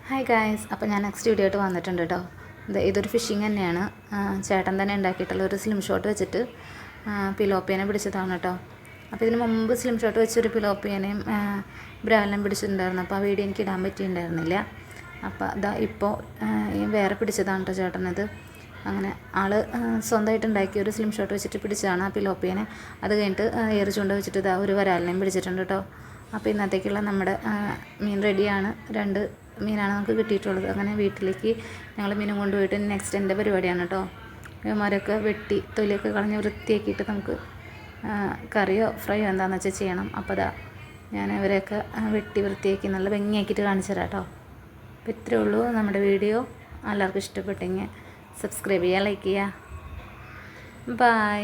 Hi guys, അപ്പോൾ ഞാൻ next video ആയിട്ട് വന്നിട്ടുണ്ട് കേട്ടോ. ഇതൊരു ഫിഷിങ് തന്നെയാണ്. ചേട്ടൻ തന്നെ ഉണ്ടാക്കിയിട്ടുള്ള ഒരു സ്ലിം ഷോട്ട് വെച്ചിട്ട് പിലോപ്പിയനെ പിടിച്ചതാണ് കേട്ടോ. അപ്പോൾ ഇതിന് മുമ്പ് സ്ലിം ഷോട്ട് വെച്ചൊരു പിലോപ്പിയനെയും ബ്രാലിനെയും പിടിച്ചിട്ടുണ്ടായിരുന്നു. അപ്പോൾ ആ വീഡിയോ എനിക്ക് ഇടാൻ പറ്റിയിട്ടുണ്ടായിരുന്നില്ല. അപ്പോൾ ഇപ്പോൾ വേറെ പിടിച്ചതാണ് കേട്ടോ ചേട്ടനത്. അങ്ങനെ ആൾ സ്വന്തമായിട്ട് ഉണ്ടാക്കിയ ഒരു സ്ലിം ഷോട്ട് വെച്ചിട്ട് പിടിച്ചതാണ് ആ പിലോപ്പിയനെ. അത് കഴിഞ്ഞിട്ട് ഏറ് ചൂണ്ട വെച്ചിട്ട് ഒരു വരാലിനെയും പിടിച്ചിട്ടുണ്ട് കേട്ടോ. അപ്പോൾ ഇന്നത്തേക്കുള്ള നമ്മുടെ മീൻ റെഡിയാണ്. 2 മീനാണ് നമുക്ക് കിട്ടിയിട്ടുള്ളത്. അങ്ങനെ വീട്ടിലേക്ക് ഞങ്ങൾ മീനും കൊണ്ടുപോയിട്ട് നെക്സ്റ്റ് എൻ്റെ പരിപാടിയാണ് കേട്ടോ. ഇവന്മാരൊക്കെ വെട്ടി തൊലിയൊക്കെ കളഞ്ഞ് വൃത്തിയാക്കിയിട്ട് നമുക്ക് കറിയോ ഫ്രൈയോ എന്താണെന്ന് വെച്ചാൽ ചെയ്യണം. അപ്പോൾ ഞാൻ ഇവരെയൊക്കെ വെട്ടി വൃത്തിയാക്കി നല്ല ഭംഗിയാക്കിയിട്ട് കാണിച്ചു തരാം കേട്ടോ. അപ്പോൾ ഇത്രയേ ഉള്ളൂ നമ്മുടെ വീഡിയോ. എല്ലാവർക്കും ഇഷ്ടപ്പെട്ടെങ്കിൽ സബ്സ്ക്രൈബ് ചെയ്യുക, ലൈക്ക് ചെയ്യുക. ബൈ.